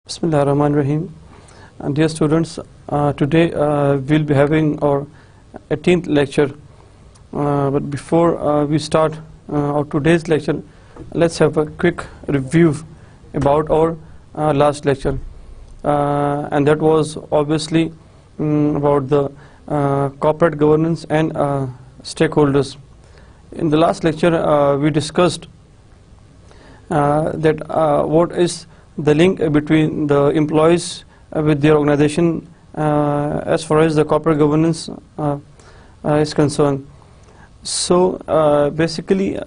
Bismillahirrahmanirrahim. Dear students, today we'll be having our 18th lecture. But before we start our today's lecture, let's have a quick review about our last lecture. And that was obviously about the corporate governance and stakeholders. In the last lecture, we discussed that what is the link between the employees with their organization as far as the corporate governance is concerned. So basically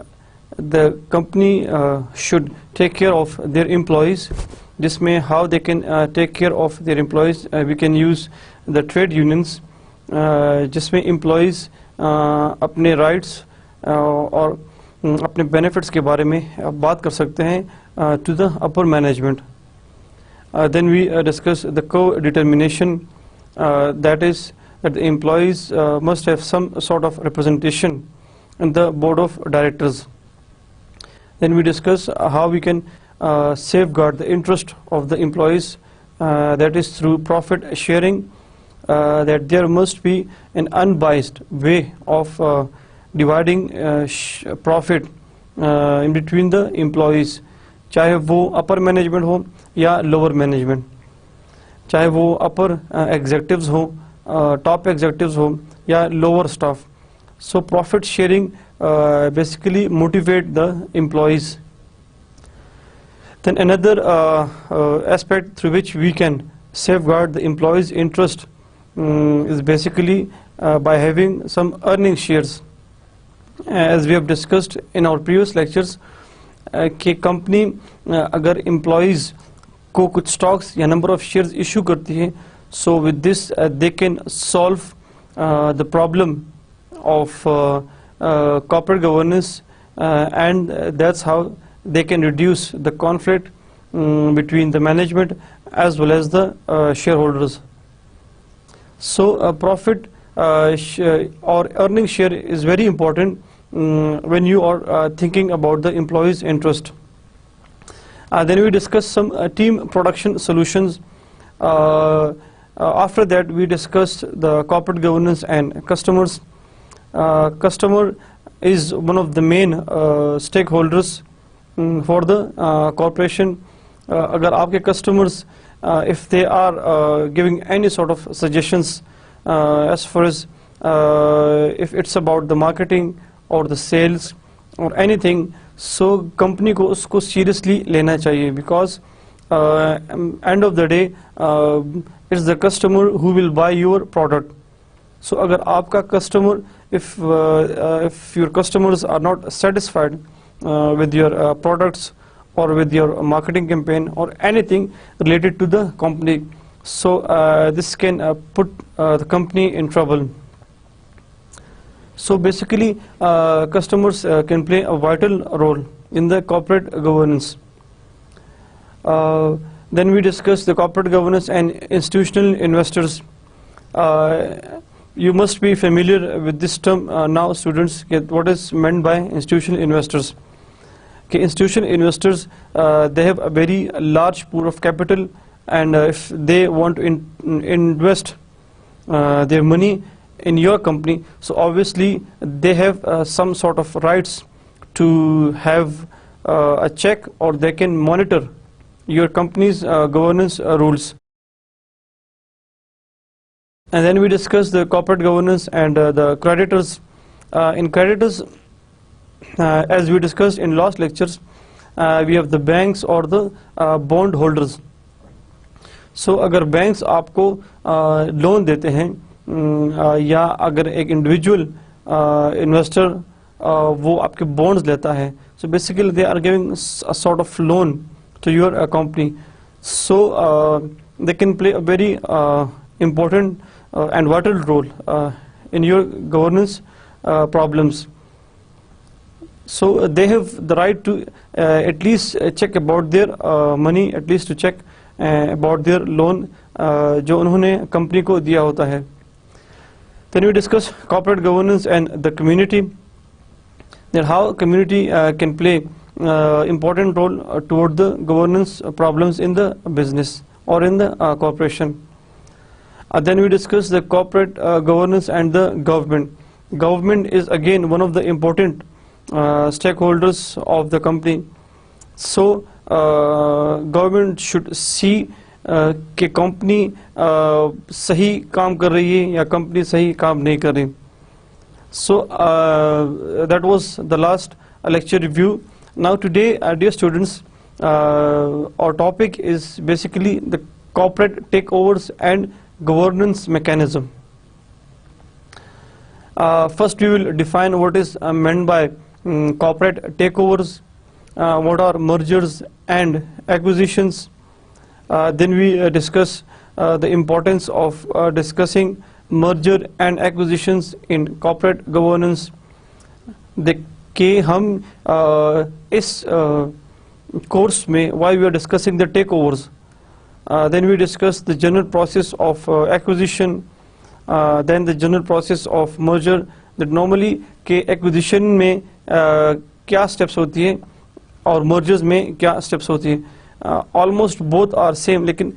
the company should take care of their employees. This may how they can take care of their employees. We can use the trade unions जिसमें employees अपने rights और अपने benefits के बारे में बात कर सकते हैं to the upper management. Then we discuss the co-determination, that is that the employees must have some sort of representation in the board of directors. Then we discuss how we can safeguard the interest of the employees, that is through profit sharing, that there must be an unbiased way of dividing profit in between the employees, चाहे वो upper management हो या lower management, चाहे वो अपर executives हो, top executives हो या lower staff. So profit sharing basically motivate the employees. Then another aspect through which we can safeguard the employees' interest is basically by having some earning shares. As we have discussed in our previous lectures, कि company अगर employees को कुछ stocks या number of shares issue करती है, so with this they can solve the problem of corporate governance, and that's how they can reduce the conflict between the management as well as the shareholders. So profit or earning share is very important when you are thinking about the employees' interest. Then we discuss some team production solutions. After that we discussed the corporate governance and customers. Customer is one of the main stakeholders for the corporation. Agar aapke customers, if they are giving any sort of suggestions as far as if it's about the marketing or the sales or anything, so company को उसको seriously लेना चाहिए, because end of the day it's the customer who will buy your product. So अगर आपका customer, if your customers are not satisfied with your products or with your marketing campaign or anything related to the company, so this can put the company in trouble. So basically customers can play a vital role in the corporate governance. Then we discuss the corporate governance and institutional investors. You must be familiar with this term now, students. What is meant by institutional investors? Okay, institutional investors, they have a very large pool of capital, and if they want to invest their money in your company, so obviously they have some sort of rights to have a check, or they can monitor your company's governance rules. And then we discuss the corporate governance and the creditors. In creditors, as we discussed in last lectures, we have the banks or the bond holders. So अगर banks आपको loan देते हैं, या अगर एक individual investor वो आपके bonds लेता है, so basically they are giving a sort of loan to your company. So they can play a very important and vital role in your governance problems. So they have the right to at least check about their money, at least to check about their loan जो उन्होंने company को दिया होता है. Then we discuss corporate governance and the community, that how community can play important role toward the governance problems in the business or in the corporation. Then we discuss the corporate governance and the government. Government is again one of the important stakeholders of the company. So government should see कि company सही काम कर रही है या company सही काम नहीं कर रही. So that was the last lecture review. Now today, dear students, our topic is basically the corporate takeovers and governance mechanism. First we will define what is meant by corporate takeovers, what are mergers and acquisitions. Then we discuss the importance of discussing merger and acquisitions in corporate governance. कि हम इस course में why we are discussing the takeovers. Then we discuss the general process of acquisition, then the general process of merger, that normally कि acquisition में क्या steps होती है और mergers में क्या steps होती है. Almost both are same, लेकिन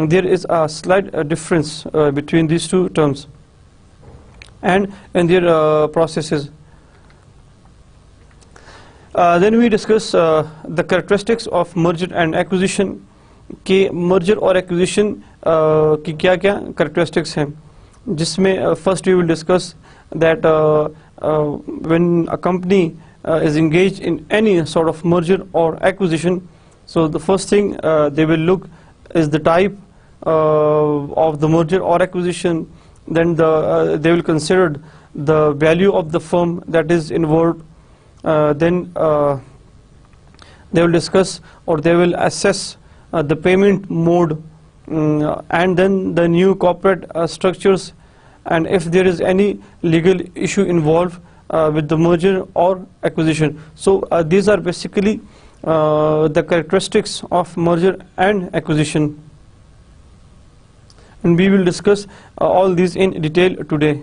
there is a slight difference between these two terms and their processes. Then we discuss the characteristics of merger and acquisition, कि merger और acquisition की क्या-क्या characteristics हैं, जिसमें first we will discuss that when a company is engaged in any sort of merger or acquisition, so the first thing they will look is the type of the merger or acquisition. Then they will consider the value of the firm that is involved. Then they will discuss or they will assess the payment mode, and then the new corporate structures, and if there is any legal issue involved with the merger or acquisition. So these are basically the characteristics of merger and acquisition, and we will discuss all these in detail today.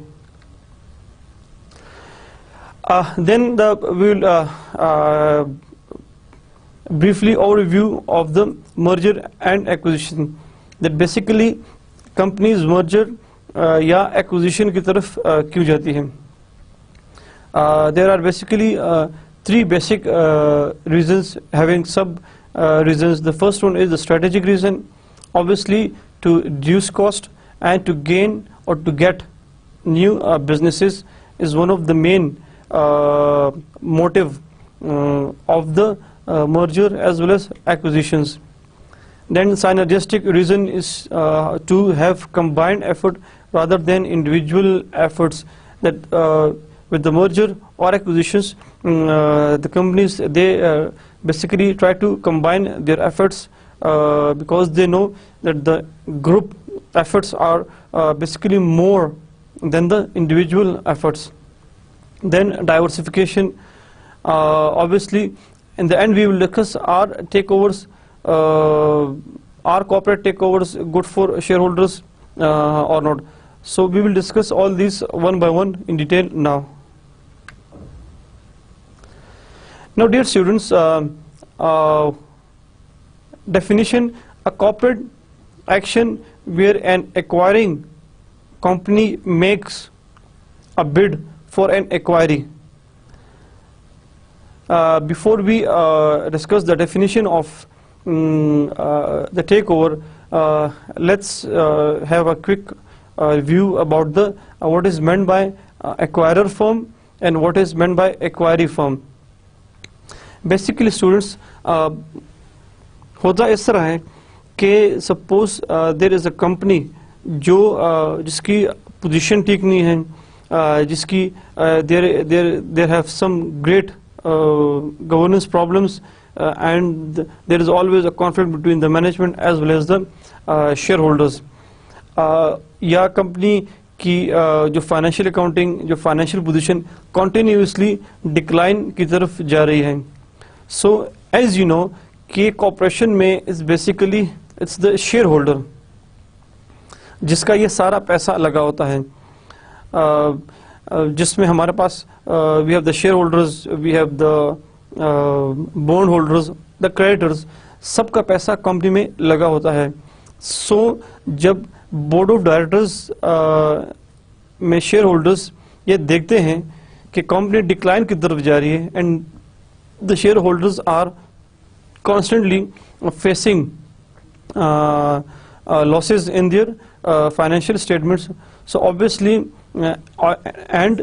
Then we will briefly overview of the merger and acquisition, that basically companies merger या acquisition की तरफ क्यों जाती हैं. There are basically three basic reasons, having sub reasons. The first one is the strategic reason, obviously to reduce cost and to gain or to get new businesses is one of the main motive of the merger as well as acquisitions. Then synergistic reason is to have combined effort rather than individual efforts, that with the merger or acquisitions, the companies, they basically try to combine their efforts because they know that the group efforts are basically more than the individual efforts. Then diversification, obviously in the end we will discuss are takeovers, are corporate takeovers good for shareholders or not. So we will discuss all these one by one in detail now. Now dear students, definition: a corporate action where an acquiring company makes a bid for an acquiry. Before we discuss the definition of the takeover, let's have a quick review about the what is meant by acquirer firm and what is meant by acquiry firm. Basically students, होता इस तरह है कि suppose there is a company जो जिसकी position ठीक नहीं है, जिसकी there have some great governance problems, and there is always a conflict between the management as well as the shareholders. या company कि जो फाइनेंशियल अकाउंटिंग, जो फाइनेंशियल पोजीशन कॉन्टिन्यूसली डिक्लाइन की तरफ जा रही है। सो एज यू नो कि कॉर्पोरेशन में is basically it's the shareholder जिसका ये सारा पैसा लगा होता है, जिसमें हमारे पास we have the shareholders, we have the bondholders, the creditors, सबका पैसा कंपनी में लगा होता है। सो जब बोर्ड ऑफ डायरेक्टर्स में शेयर होल्डर्स ये देखते हैं कि कंपनी डिक्लाइन की तरफ जा रही है and the shareholders are constantly facing losses in their financial statements, so obviously and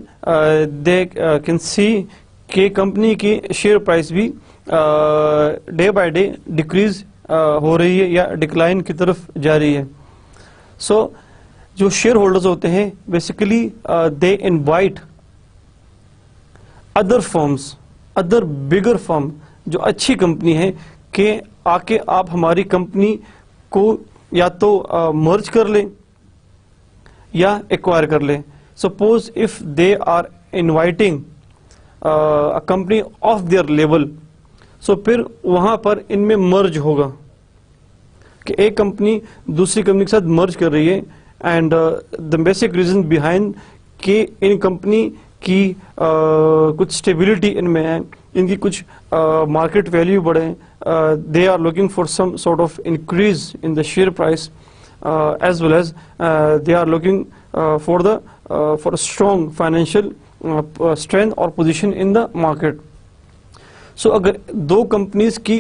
they can see कि कंपनी की शेयर प्राइस भी डे बाय डे डिक्रीज हो रही है या डिक्लाइन की तरफ जा रही है। सो जो शेयर होल्डर्स होते हैं basically they invite other firms, other bigger firm जो अच्छी कंपनी है कि आके आप हमारी कंपनी को या तो मर्ज कर लें या एक्वायर कर लें। Suppose if they are inviting a company of their level, so फिर वहां पर इनमें मर्ज होगा कि एक कंपनी दूसरी कंपनी के साथ मर्ज कर रही है and the basic reason behind कि इन कंपनी की कुछ स्टेबिलिटी इनमें है, इनकी कुछ मार्केट वैल्यू बढ़े, they are looking for some sort of increase in the share price, as well as they are looking for a strong financial strength or position in the market. So अगर दो companies की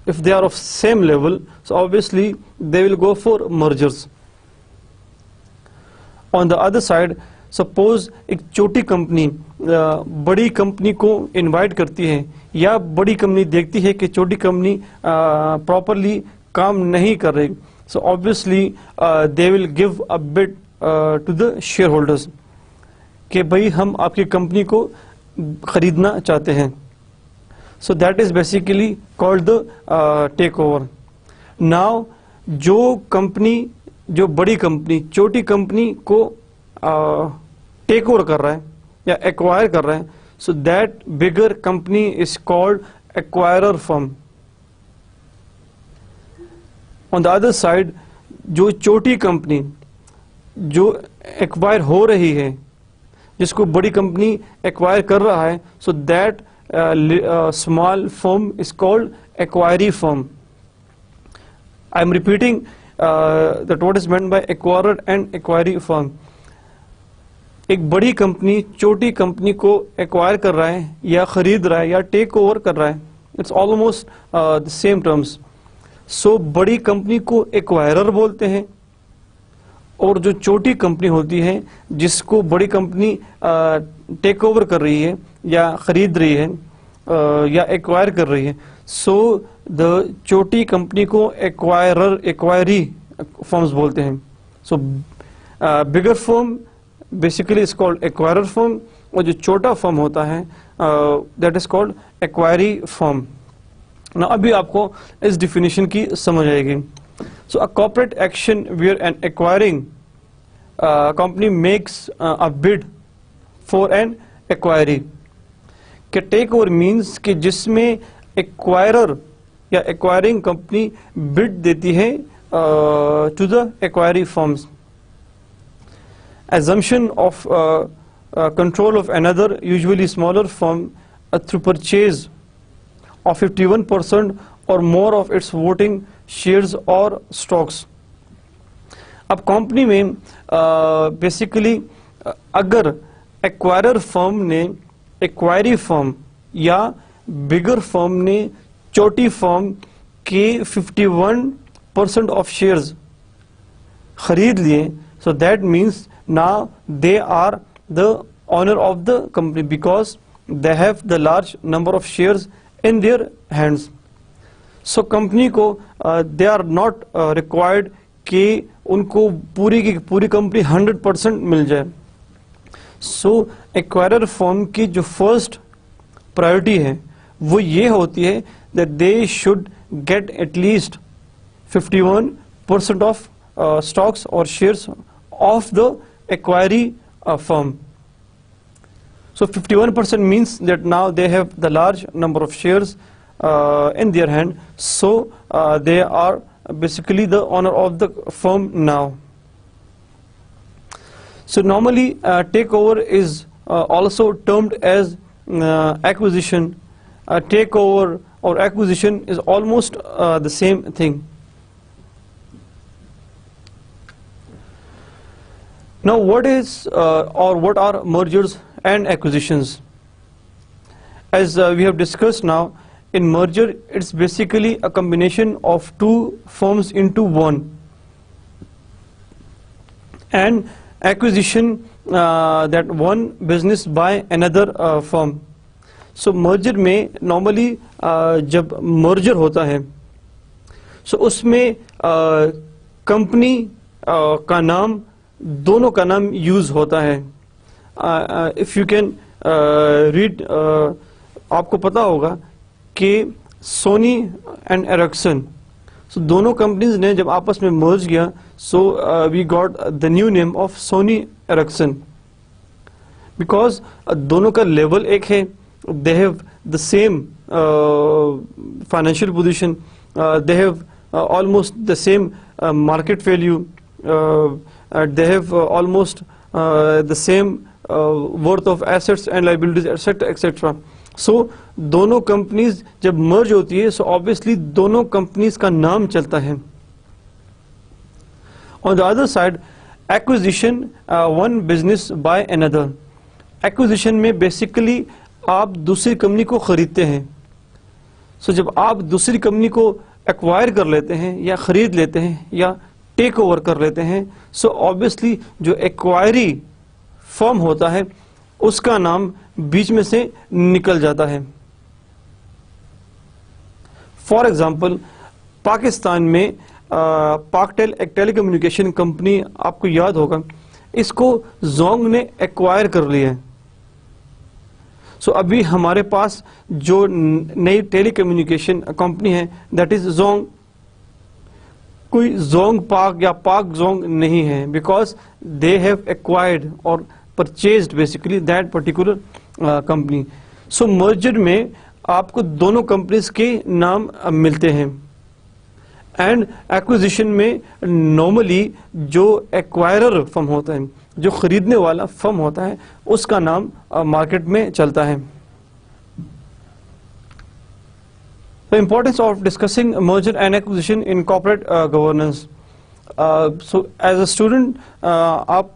if they are of same level, so obviously they will go for mergers. On the other side, suppose एक छोटी company बड़ी company को invite करती है या बड़ी कंपनी देखती है कि छोटी कंपनी प्रॉपरली काम नहीं कर रही, so obviously they will give a bid to the shareholders कि भाई हम आपकी कंपनी को खरीदना चाहते हैं। So that is basically called the takeover. Now जो कंपनी, जो बड़ी कंपनी छोटी कंपनी को टेक ओवर कर रहा है या एक्वायर कर रहा है, so that bigger company is called acquirer firm. On the other side जो छोटी कंपनी जो एक्वायर हो रही है, जिसको बड़ी कंपनी एक्वायर कर रहा है, so that small firm is called acquiree firm. I am repeating that what is meant by acquirer and acquiree firm. एक बड़ी कंपनी छोटी कंपनी को एक्वायर कर रहा है या खरीद रहा है या टेक ओवर कर रहा है, it's almost the same terms. So बड़ी कंपनी को एक्वायरर बोलते हैं और जो छोटी कंपनी होती है जिसको बड़ी कंपनी टेक ओवर कर रही है या खरीद रही है या एक्वायर कर रही है, सो द छोटी कंपनी को एक्वायरर, एक्वायरी फर्म्स बोलते हैं। So bigger firm basically is called acquirer firm और जो छोटा फर्म होता है that is called acquiree firm. ना अभी आपको इस डिफिनेशन की समझ आएगी। So a corporate action where an acquiring company makes a bid for an acquiree. कि टेक ओवर मीन्स कि जिसमें एक्वायरर या एक्वायरिंग कंपनी बिड देती है to the acquiree firms. Assumption of control of another, usually smaller firm, through purchase of 51% or more of its voting shares or stocks. अब company में basically अगर acquirer firm ने acquiree firm या बिगर firm ने छोटी firm के 51% of shares खरीद लिए, so that means now they are the owner of the company because they have the large number of shares in their hands. So company को they are not required कि उनको पूरी की पूरी company 100% मिल जाए। So acquirer firm की जो first priority है वो ये होती है that they should get at least 51% of stocks or shares of the acquiring firm. So 51% means that now they have the large number of shares in their hand, so they are basically the owner of the firm now. So normally takeover is also termed as acquisition. Takeover or acquisition is almost the same thing. Now what is or what are mergers and acquisitions? As we have discussed now, in merger it's basically a combination of two firms into one, and acquisition that one business by another firm. So merger में normally जब merger होता है, so उसमें company का नाम, दोनों का नाम यूज होता है. इफ यू कैन रीड, आपको पता होगा कि सोनी एंड एरिक्सन, सो दोनों कंपनीज ने जब आपस में मर्ज किया, so we got the new name of Sony Ericsson, because दोनों का लेवल एक है, they have the same financial position, they have almost the same market value, they have almost the same worth of assets and liabilities, etc etc. So दोनों companies जब मर्ज होती है, so obviously दोनों companies का नाम चलता है. On the other side, acquisition, one business by another. Acquisition में basically आप दूसरी कंपनी को खरीदते हैं. So जब आप दूसरी कंपनी को एक्वायर कर लेते हैं या खरीद लेते हैं या टेक ओवर कर लेते हैं, सो ऑब्वियसली जो एक्वायरी फर्म होता है उसका नाम बीच में से निकल जाता है. फॉर एग्जांपल, पाकिस्तान में पाकटेल एक टेलीकम्युनिकेशन कंपनी, आपको याद होगा, इसको जोंग ने एक्वायर कर लिया है. सो अभी हमारे पास जो नई टेलीकम्युनिकेशन कंपनी है, दैट इज जोंग. कोई जोंग पाक या पाक जोंग नहीं है, बिकॉज दे हैव एक्वायर्ड और purchased basically that particular company. So merger में आपको दोनों कंपनीज के नाम मिलते हैं, एंड एक्विजिशन में नॉर्मली जो एक्वायरर फर्म होता है, जो खरीदने वाला फर्म होता है, उसका नाम मार्केट में चलता है. The importance of discussing merger and acquisition in corporate governance. So as a student, आप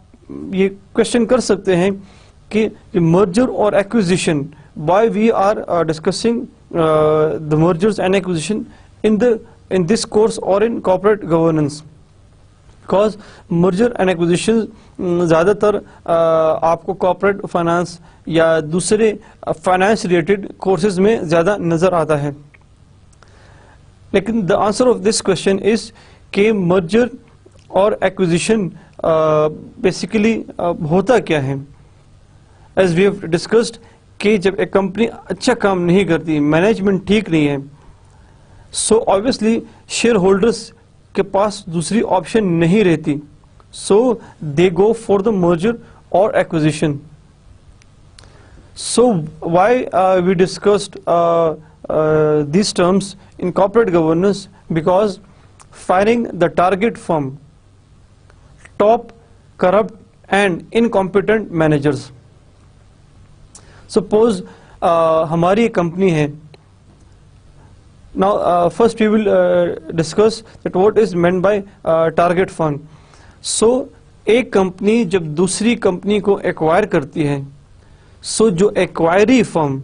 ये क्वेश्चन कर सकते हैं कि merger और acquisition, why we are discussing the mergers and acquisition in this course or in corporate governance. Because merger and acquisition ज़्यादातर आपको corporate finance या दूसरे finance related courses में ज़्यादा नज़र आता है. लेकिन the answer of this question is कि मर्जर और एक्विजिशन बेसिकली होता क्या है. एज वी हैव डिस्कस्ड कि जब एक कंपनी अच्छा काम नहीं करती, मैनेजमेंट ठीक नहीं है, सो ऑब्वियसली शेयर होल्डर्स के पास दूसरी ऑप्शन नहीं रहती, so they go for the merger और acquisition. So why we discussed these terms in corporate governance, because firing the target firm, top, corrupt and incompetent managers. Suppose हमारी एक company है. Now first we will discuss that what is meant by target firm. So एक company जब दूसरी company को acquire करती है, so जो एक्वायरी फर्म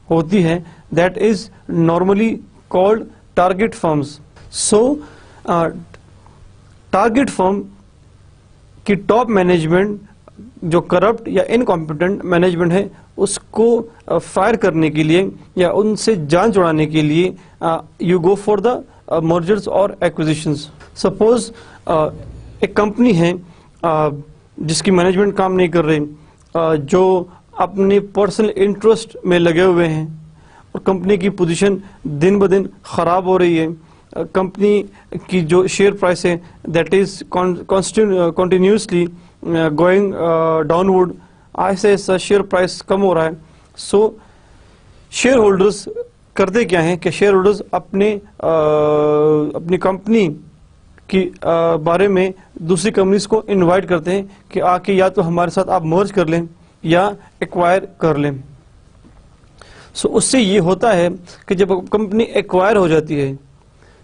होती है, that is normally called target firms. So target firm की टॉप मैनेजमेंट जो करप्ट या इनकॉम्पिटेंट मैनेजमेंट है, उसको फायर करने के लिए या उनसे जान छुड़ाने के लिए you go for the mergers और एक्विजिशंस. सपोज एक कंपनी है जिसकी मैनेजमेंट काम नहीं कर रही, जो अपने पर्सनल इंटरेस्ट में लगे हुए हैं और कंपनी की पोजीशन दिन ब दिन ख़राब हो रही है, कंपनी की जो शेयर प्राइस है that is continuously going downward, ऐसे ऐसा शेयर प्राइस कम हो रहा है। सो शेयर होल्डर्स करते क्या हैं कि शेयर होल्डर्स अपनी कंपनी की बारे में दूसरी कंपनीज को इनवाइट करते हैं कि आके या तो हमारे साथ आप मर्ज कर लें या एक्वायर कर लें। सो उससे ये होता है कि जब कंपनी एक्वायर हो जाती है,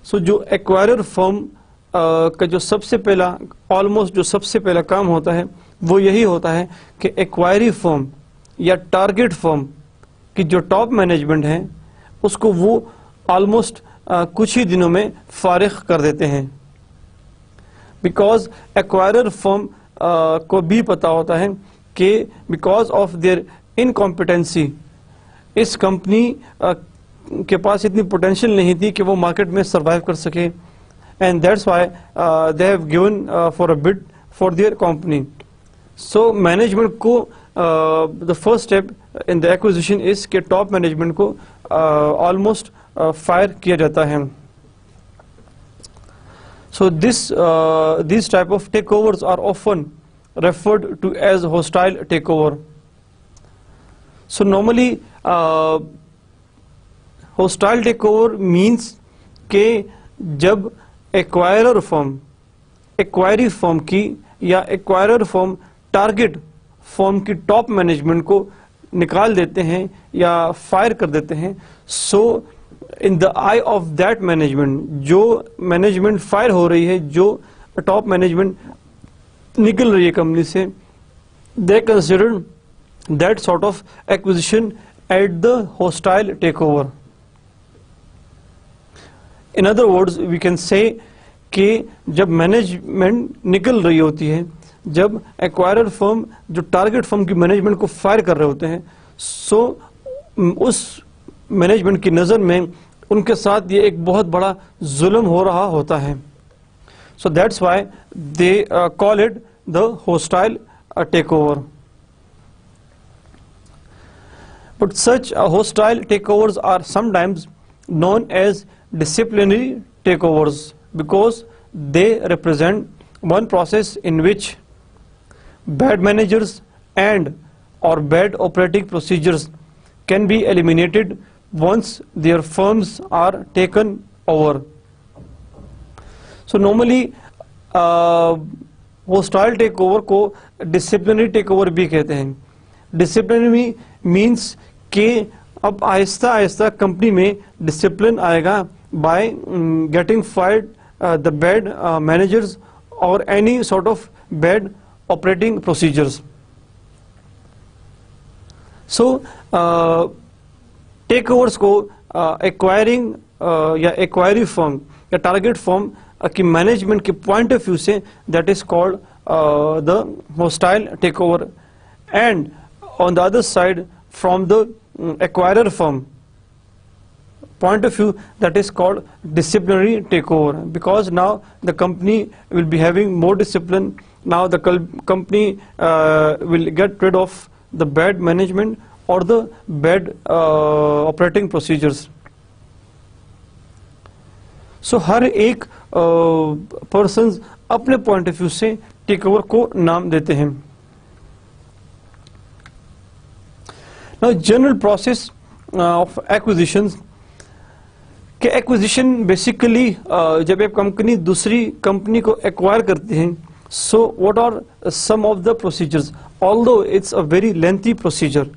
सो जो एक्वायरर फर्म का जो सबसे पहला ऑलमोस्ट जो सबसे पहला काम होता है वो यही होता है कि एक्वायरी फर्म या टारगेट फर्म की जो टॉप मैनेजमेंट है उसको वो ऑलमोस्ट कुछ ही दिनों में फारिग कर देते हैं। बिकॉज एक्वायरर फर्म को भी पता होता है कि बिकॉज ऑफ देयर इनकॉम्पिटेंसी इस कंपनी के पास इतनी पोटेंशियल नहीं थी कि वो मार्केट में सर्वाइव कर सके, and that's why they have given for a bid for their company. So management को the first step in the acquisition is कि टॉप मैनेजमेंट को ऑलमोस्ट फायर किया जाता है। सो these type of takeovers are often referred to as hostile takeover. So normally hostile takeover means कि जब acquirer firm acquiree firm की या acquirer firm target firm की टॉप मैनेजमेंट को निकाल देते हैं या फायर कर देते हैं। So in the eye of that management, जो मैनेजमेंट फायर हो रही है, जो टॉप मैनेजमेंट निकल रही है कंपनी से, they consider that sort of acquisition at the hostile takeover. In other words we can say कि जब मैनेजमेंट निकल रही होती है, जब एक्वायरर फर्म जो टारगेट फर्म की मैनेजमेंट को फायर कर रहे होते हैं, सो उस मैनेजमेंट की नज़र में उनके साथ ये एक बहुत बड़ा जुल्म हो रहा होता है। So that's why they call it the hostile takeover. But such hostile takeovers are sometimes known as disciplinary takeovers because they represent one process in which bad managers and or bad operating procedures can be eliminated once their firms are taken over. So normally hostile takeover को disciplinary takeover भी कहते हैं। Disciplinary means कि अब Aahista Aahista company में discipline आएगा by getting fired the bad managers और any sort of bad operating procedures. So takeovers को एक्वायरिंग या एक्वायरी फर्म या टारगेट फर्म की मैनेजमेंट के पॉइंट ऑफ व्यू से that is called the hostile takeover, and on the other side from the acquirer firm point of view that is called disciplinary takeover, because now the company will be having more discipline. Now the company will get rid of the bad management or the bad operating procedures. So हर एक persons अपने point of view से takeover को नाम देते हैं। Now general process of acquisitions के acquisition basically जब एक कंपनी दूसरी कंपनी को acquire करती है, so what are some of the procedures? Although it's a very lengthy procedure,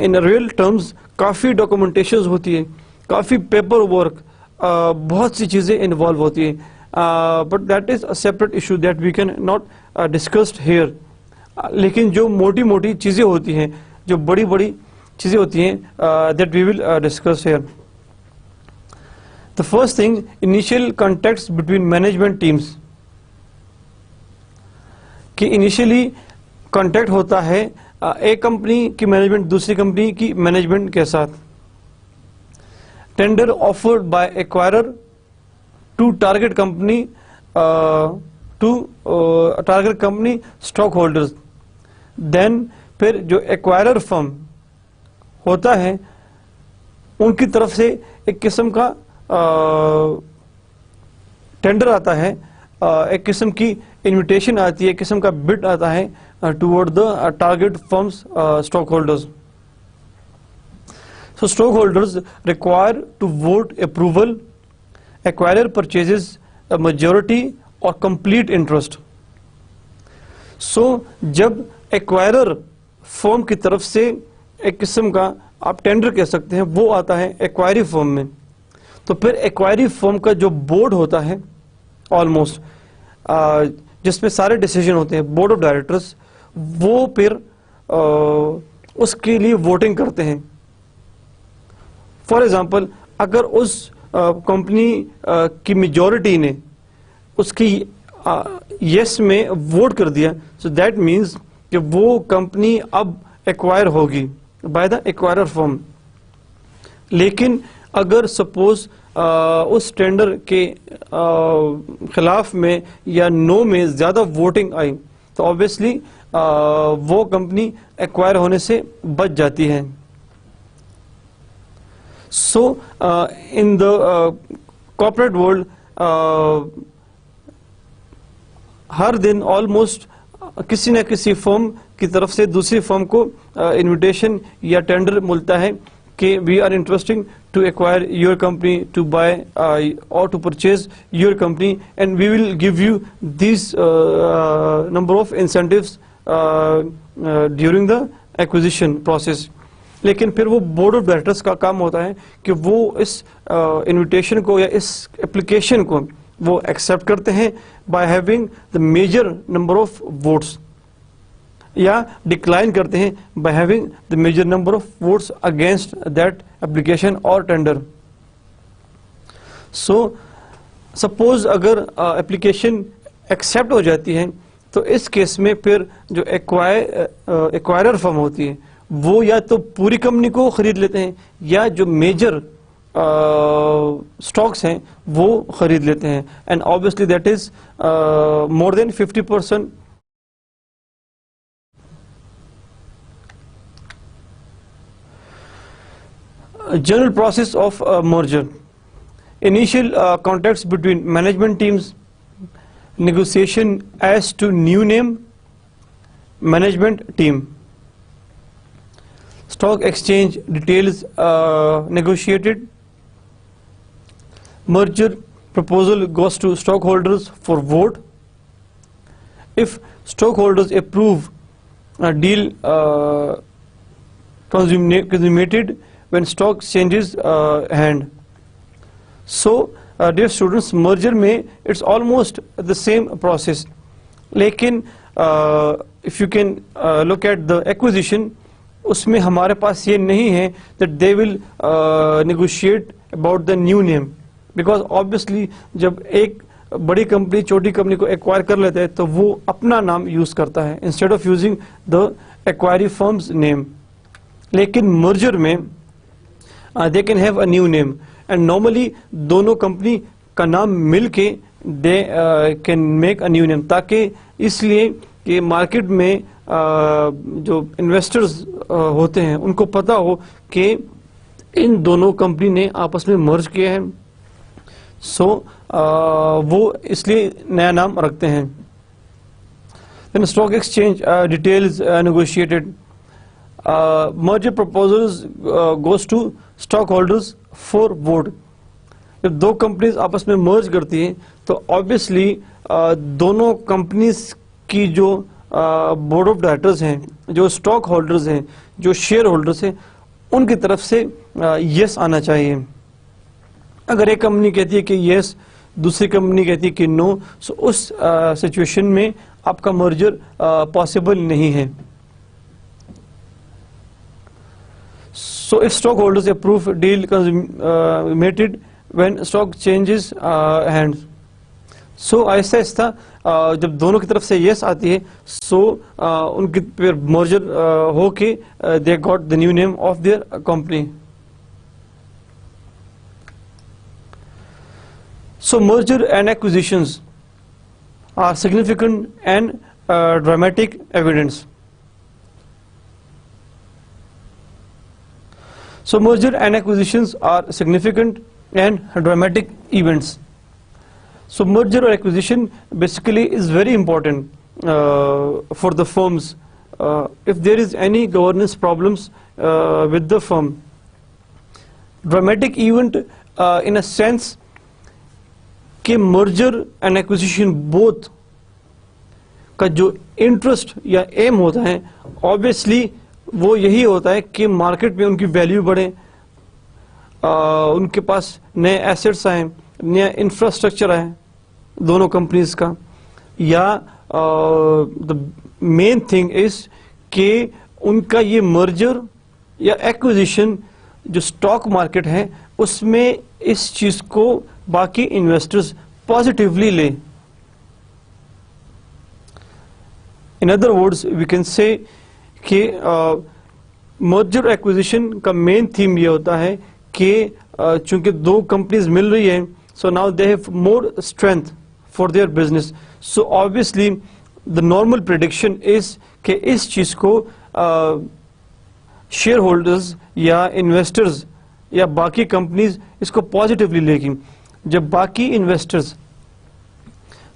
in real terms काफ़ी documentations होती है, काफ़ी paper work, बहुत सी चीज़ें involve होती है, but that is a separate issue that we can not discussed here. लेकिन जो मोटी मोटी चीज़ें होती हैं, जो बड़ी बड़ी चीजें होती हैं, that we will discuss here. The first thing, initial contacts between management teams, कि इनिशियली कॉन्टैक्ट होता है एक कंपनी की मैनेजमेंट दूसरी कंपनी की मैनेजमेंट के साथ। Tender offered by acquirer to target company stockholders. Then फिर जो एक्वायरर फर्म होता है उनकी तरफ से एक किस्म का टेंडर आता है, एक किस्म की इनविटेशन आती है, एक किस्म का बिड आता है toward the target firms stock holders. So stockholders require to vote approval. Acquirer purchases a majority or complete interest. So जब acquirer फर्म की तरफ से एक किस्म का आप टेंडर कह सकते हैं वो आता है एक्वायरी फर्म में, तो फिर एक्वायरी फर्म का जो बोर्ड होता है ऑलमोस्ट जिसमें सारे डिसीजन होते हैं, बोर्ड ऑफ डायरेक्टर्स, वो फिर उसके लिए वोटिंग करते हैं. फॉर एग्जाम्पल अगर उस कंपनी की मेजॉरिटी ने उसकी यस में वोट कर दिया, सो दैट मीन्स कि वो कंपनी अब एक्वायर होगी बाय द एक्वायरर फर्म. लेकिन अगर सपोज उस टेंडर के खिलाफ में या नो में ज़्यादा वोटिंग आई तो ऑब्वियसली वो कंपनी एक्वायर होने से बच जाती है. So in the corporate world हर दिन ऑलमोस्ट किसी न किसी फर्म की तरफ से दूसरी फर्म को इनविटेशन या टेंडर मिलता है कि we are interesting to acquire your company, to buy और to purchase your company, and we will give you this number of incentives during the acquisition process. लेकिन फिर वो बोर्ड ऑफ डायरेक्टर्स का काम होता है कि वो इस इनविटेशन को या इस एप्लीकेशन को वो एक्सेप्ट करते हैं by having the major number of votes, या डिक्लाइन करते हैं by having the major number of votes against that application और टेंडर. सो सपोज अगर एप्लीकेशन एक्सेप्ट हो जाती है तो इस केस में फिर जो एक्वायरर फर्म होती है वो या तो पूरी कंपनी को खरीद लेते हैं या जो मेजर स्टॉक्स हैं वो खरीद लेते हैं, and obviously that is more than 50%. General process of merger. Initial contacts between management teams, negotiation as to new name, management team. Stock exchange details negotiated. Merger proposal goes to stockholders for vote. If stockholders approve a deal consummated when stock changes hand. So dear students, merger में it's almost the same process. लेकिन if you can look at the acquisition, उसमें हमारे पास ये नहीं है that they will negotiate about the new name, because obviously जब एक बड़ी कंपनी छोटी कंपनी को एक्वायर कर लेता है तो वो अपना नाम यूज करता है instead of using the acquiring firm's name. लेकिन मर्जर में they can have a new name, and normally दोनों कंपनी का नाम मिल के they can make a new name, ताकि इसलिए कि मार्केट में जो इन्वेस्टर्स होते हैं उनको पता हो कि इन दोनों कंपनी ने आपस में मर्ज किया है, सो वो इसलिए नया नाम रखते हैं. Then stock exchange details negotiated. Merger proposals goes to stockholders for vote. जब दो कंपनीज आपस में मर्ज करती हैं तो ऑब्वियसली दोनों कंपनीज की जो बोर्ड ऑफ डायरेक्टर्स हैं, जो स्टॉक होल्डर्स हैं, जो शेयर होल्डर्स हैं, उनकी तरफ से यस आना चाहिए. अगर एक कंपनी कहती है कि यस, दूसरी कंपनी कहती है कि नो, सो उस सिचुएशन में आपका मर्जर पॉसिबल नहीं है. So if stockholders approve deal consummated when stock changes hands. So ऐसा ऐसा जब दोनों की तरफ से yes आती है, so उनकी फिर merger होके they got the new name of their company. So merger and acquisitions are significant and dramatic evidence. So merger and acquisitions are significant and dramatic events. So merger or acquisition basically is very important for the firms. If there is any governance problems with the firm, dramatic event in a sense कि merger and acquisition both का जो interest या M होता है obviously वो यही होता है कि मार्केट में उनकी वैल्यू बढ़े, उनके पास नए एसेट्स आए, नया इंफ्रास्ट्रक्चर आए दोनों कंपनीज का, या द मेन थिंग इज कि उनका ये मर्जर या एक्विजिशन जो स्टॉक मार्केट है उसमें इस चीज को बाकी इन्वेस्टर्स पॉजिटिवली ले. In other words we can say कि मर्जर एक्विजिशन का मेन थीम ये होता है कि चूंकि दो कंपनीज मिल रही हैं, so now they have more strength for their business. So obviously the normal prediction is कि इस चीज को शेयर होल्डर्स या इन्वेस्टर्स या बाकी कंपनीज इसको पॉजिटिवली लेगी. जब बाकी इन्वेस्टर्स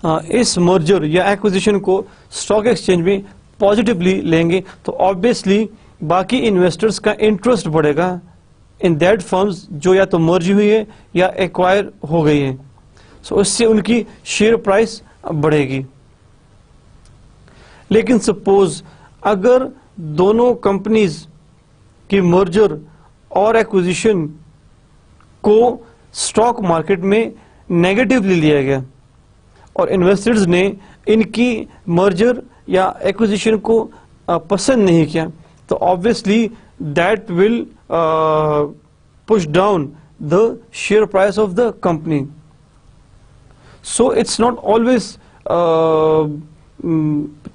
इस मर्जर या एक्विजिशन को स्टॉक एक्सचेंज में पॉजिटिवली लेंगे तो ऑब्वियसली बाकी इन्वेस्टर्स का इंटरेस्ट बढ़ेगा इन दैट फर्म्स जो या तो मर्ज हुई है या एक्वायर हो गई है. सो इससे उनकी शेयर प्राइस बढ़ेगी. लेकिन सपोज अगर दोनों कंपनीज की मर्जर और एक्विजिशन को स्टॉक मार्केट में नेगेटिवली लिया गया और इन्वेस्टर्स ने इनकी मर्जर या एक्विजिशन को पसंद नहीं किया, तो obviously that will push down the share price of the company. So it's not always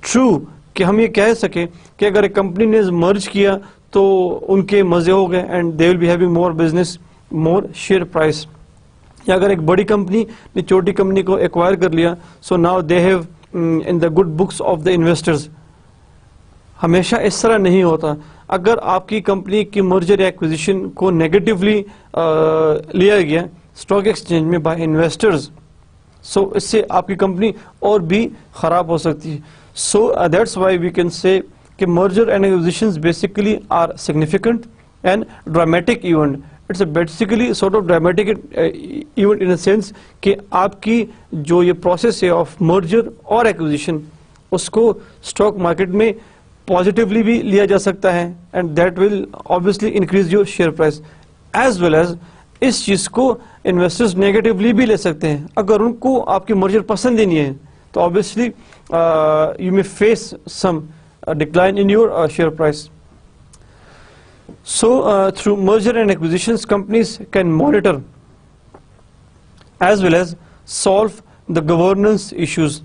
true कि हम ये कह सके कि अगर एक कंपनी ने मर्ज किया तो उनके मजे हो गए and they will be having more business, more share price. या अगर एक बड़ी कंपनी ने छोटी कंपनी को एक्वायर कर लिया, so now they have in the good books of the investors. हमेशा इस तरह नहीं होता. अगर आपकी कंपनी की मर्जर या एक्विजिशन को नेगेटिवली लिया गया स्टॉक एक्सचेंज में बाय इन्वेस्टर्स, सो इससे आपकी कंपनी और भी खराब हो सकती है. So that's why we can say कि merger and acquisitions basically are significant and dramatic event. It's a basically sort of dramatic event in a sense कि आपकी जो ये process है of merger और acquisition उसको stock market में positively भी लिया जा सकता है and that will obviously increase your share price, as well as इस चीज को investors negatively भी ले सकते हैं. अगर उनको आपकी merger पसंद ही नहीं है तो obviously you may face some a decline in your share price. So through merger and acquisitions, companies can monitor as well as solve the governance issues.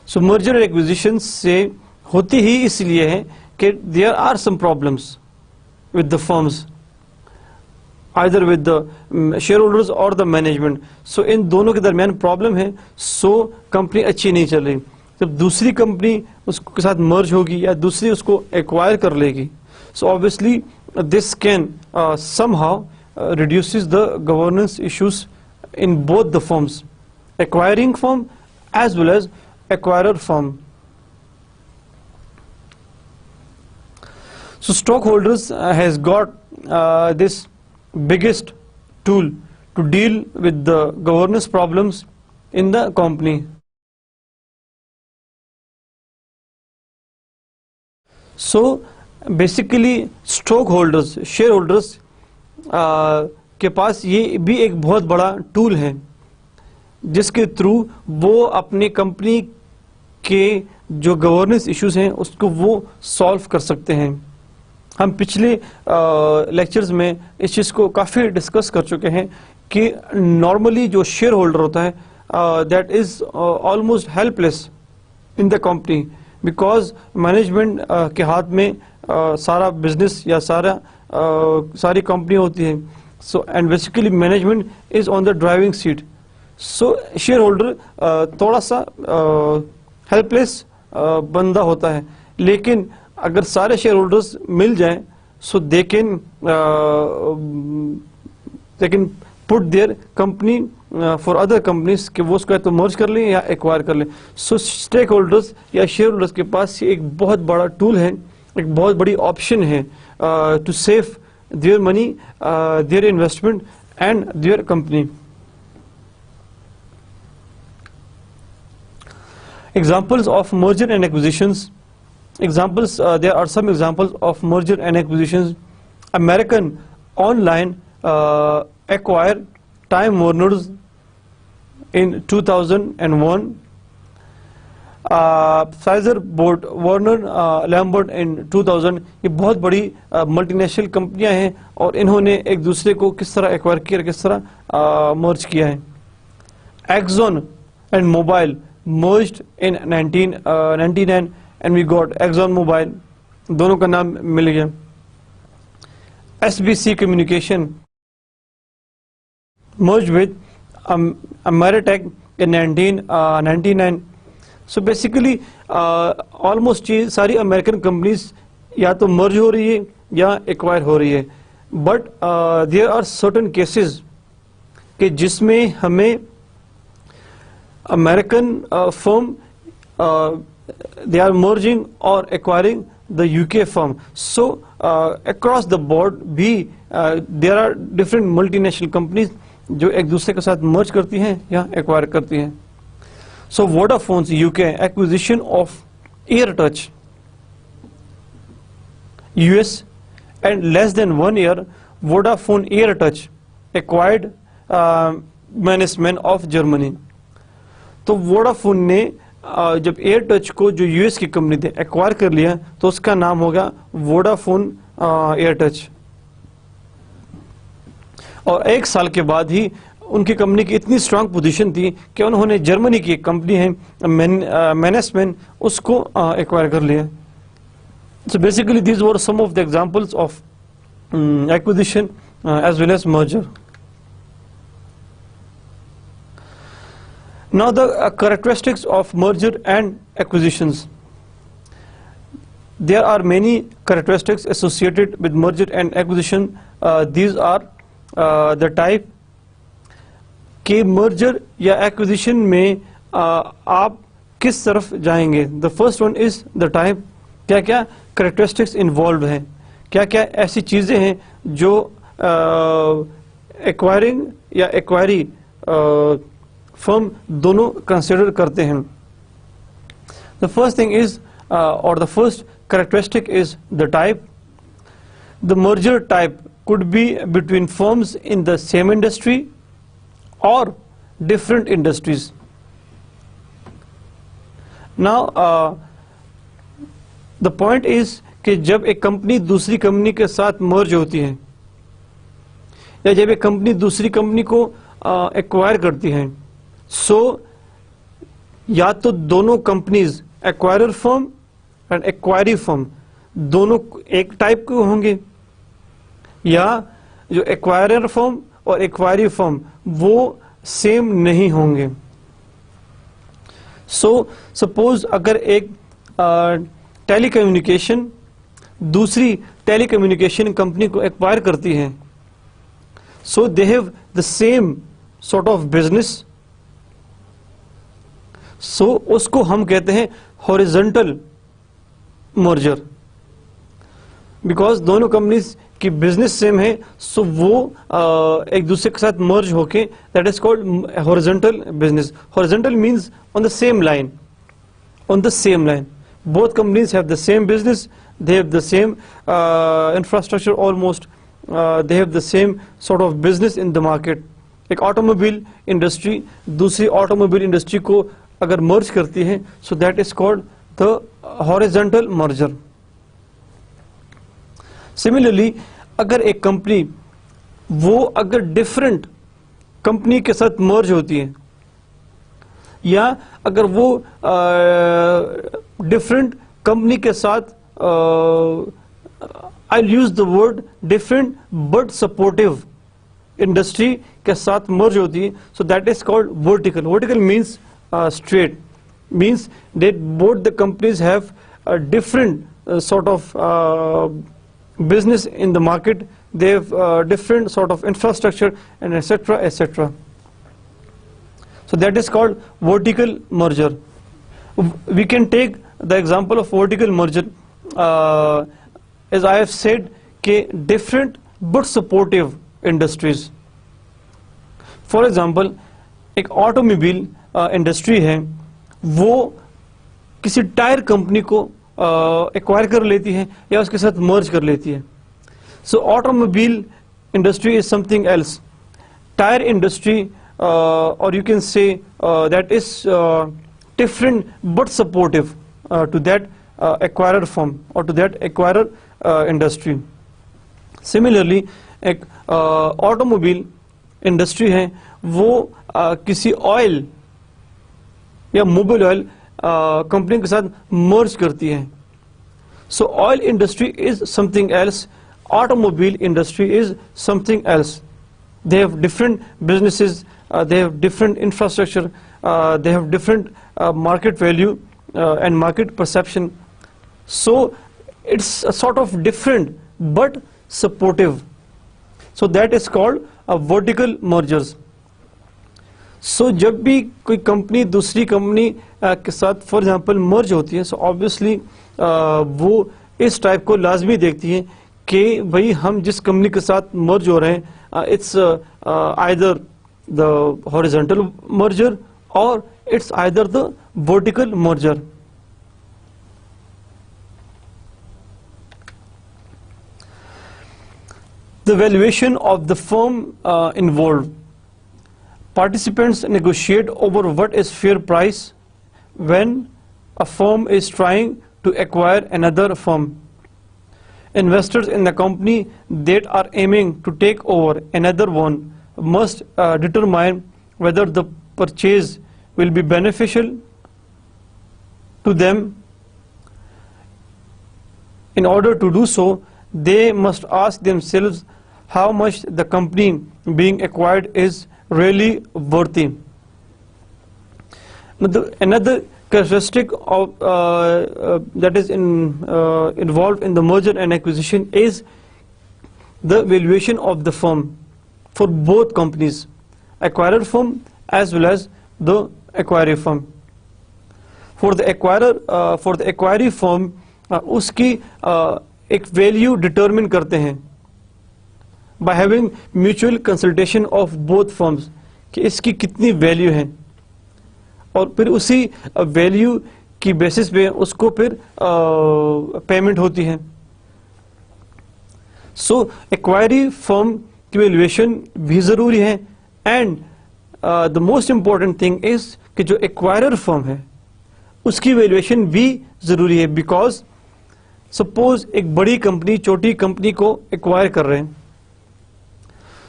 So merger and acquisitions से होती ही इसलिए है कि there are some problems with the firms, either with the shareholders or the management. So इन दोनों के दरमियान problem है, so company अच्छी नहीं चल रही. जब दूसरी कंपनी उसके साथ मर्ज होगी या दूसरी उसको एक्वायर कर लेगी, so obviously this can somehow reduces the governance issues in both the firms, acquiring firm as well as acquirer firm. So stockholders has got this biggest tool to deal with the governance problems in the company. So basically stockholders, shareholders के पास ये भी एक बहुत बड़ा tool है जिसके through वो अपनी कंपनी के जो गवर्नेंस इश्यूज हैं उसको वो सॉल्व कर सकते हैं. हम पिछले लेक्चर्स में इस चीज़ को काफ़ी डिस्कस कर चुके हैं कि नॉर्मली जो शेयर होल्डर होता है that is almost helpless in the company, because management के हाथ में सारा बिजनेस या सारी कंपनी होती है. So and basically management is on the driving seat. So share holder थोड़ा सा हेल्पलेस बंदा होता है. लेकिन अगर सारे शेयर होल्डर्स मिल जाएं so they can put their company for other companies कि वो उसको तो मर्ज कर लें या एक्वायर कर लें. सो स्टेक होल्डर्स या शेयर होल्डर्स के पास ये एक बहुत बड़ा टूल है, एक बहुत बड़ी ऑप्शन है to save their money, their investment and their company. Examples of merger and acquisitions. Examples, there are some examples of merger and acquisitions. American Online acquired Time Warner's in 2001. Pfizer bought Warner Lambert in 2000. ये बहुत बड़ी multinational कंपनियां हैं और इन्होंने एक दूसरे को किस तरह एक्वायर किया, किस तरह मर्ज किया है. Exxon and Mobil merged in 1999 and we got Exxon Mobil. दोनों का नाम मिल गया. SBC Communication merged with Ameritech in 1999. So basically almost सारी अमेरिकन कंपनीज या तो मर्ज हो रही है या एक्वायर हो रही है. But there are certain cases कि जिसमें हमें American firm they are merging or acquiring the UK firm. So across the board भी there are different multinational companies जो एक दूसरे के साथ merge करती हैं या acquire करती हैं. So Vodafone's UK acquisition of AirTouch US, and less than 1 year Vodafone AirTouch acquired Mannesmann of Germany. तो वोडाफोन ने जब एयर टच को जो यूएस की कंपनी थी एक्वायर कर लिया तो उसका नाम होगा वोडाफोन एयर टच. और एक साल के बाद ही उनकी कंपनी की इतनी स्ट्रांग पोजीशन थी कि उन्होंने जर्मनी की एक कंपनी है मैनेसमैन उसको एक्वायर कर लिया. So basically these were some of the examples of acquisition as well as merger. Now the characteristics of merger and acquisitions. There are many characteristics associated with merger and acquisition. These are the type के merger या acquisition में आप किस तरफ जाएंगे. The first one is the type. क्या क्या characteristics involved हैं, क्या क्या ऐसी चीज़ें हैं जो acquiring या acquiree फर्म दोनों कंसिडर करते हैं. द फर्स्ट थिंग इज और the first characteristic is the type. The merger type could be between firms in the same industry और different industries. Now the point is कि जब एक company दूसरी company के साथ मर्ज होती है या जब एक कंपनी दूसरी कंपनी को एक्वायर करती है, सो या तो दोनों companies acquirer firm and acquiree firm दोनों एक टाइप के होंगे, या जो एक्वायरर फर्म और एक्वायरी फर्म वो सेम नहीं होंगे. सो सपोज अगर एक टेलीकम्युनिकेशन दूसरी टेलीकम्युनिकेशन कंपनी को एक्वायर करती है, so they have the same sort of business. So उसको हम कहते हैं हॉरिजॉन्टल मर्जर. बिकॉज दोनों कंपनीज की बिजनेस सेम है, सो वो एक दूसरे के साथ मर्ज होके that is called horizontal business. Horizontal means on the same line, on the same line. Both companies have the same business, they have the same infrastructure, almost they have the same sort of business in the market. एक automobile industry दूसरी automobile industry को अगर मर्ज करती है, so that is called the horizontal merger. Similarly अगर एक company वो अगर डिफरेंट कंपनी के साथ मर्ज होती है, या अगर वो डिफरेंट कंपनी के साथ I use the word different but supportive industry के साथ मर्ज होती है, so that is called vertical. Vertical means straight, means that both the companies have a different sort of business in the market, they have different sort of infrastructure and etc. etc. So that is called vertical merger. We can take the example of vertical merger, as I have said, different but supportive industries. For example, एक automobile industry है, वो किसी tyre company को acquire कर लेती है या उसके साथ मर्ज कर लेती है. So automobile industry is something else. Tyre industry, और you can say that is different but supportive to that acquirer firm or to that acquirer industry. Similarly, एक ऑटोमोबाइल इंडस्ट्री है, वो किसी ऑयल या मोबाइल ऑयल कंपनी के साथ मर्ज करती है. सो oil industry is something else, automobile industry is something else. They have different businesses, they have different infrastructure, they have different market value and market perception. So it's a sort of different but supportive. So that is called vertical mergers. So जब भी कोई company दूसरी company के साथ for example मर्ज होती है, so obviously वो इस टाइप को लाजमी देखती है कि भाई हम जिस कंपनी के साथ मर्ज हो रहे हैं, it's either the horizontal merger or it's either the vertical merger. The valuation of the firm involved. Participants negotiate over what is fair price when a firm is trying to acquire another firm. Investors in the company that are aiming to take over another one must determine whether the purchase will be beneficial to them. In order to do so, they must ask themselves how much the company being acquired is really worthy. Another characteristic of that is involved in the merger and acquisition is the valuation of the firm for both companies, acquirer firm as well as the acquiring firm. For the acquiring firm, उसकी एक value determine करते हैं by having mutual consultation of both firms कि इसकी कितनी value है, और फिर उसी वैल्यू की बेसिस पे उसको फिर पेमेंट होती है. सो एक्वायरी फर्म की वैल्यूएशन भी ज़रूरी है, and the most important thing is कि जो एक्वायरर फर्म है उसकी वैल्यूएशन भी ज़रूरी है. बिकॉज सपोज एक बड़ी कंपनी छोटी कंपनी को एक्वायर कर रहे हैं,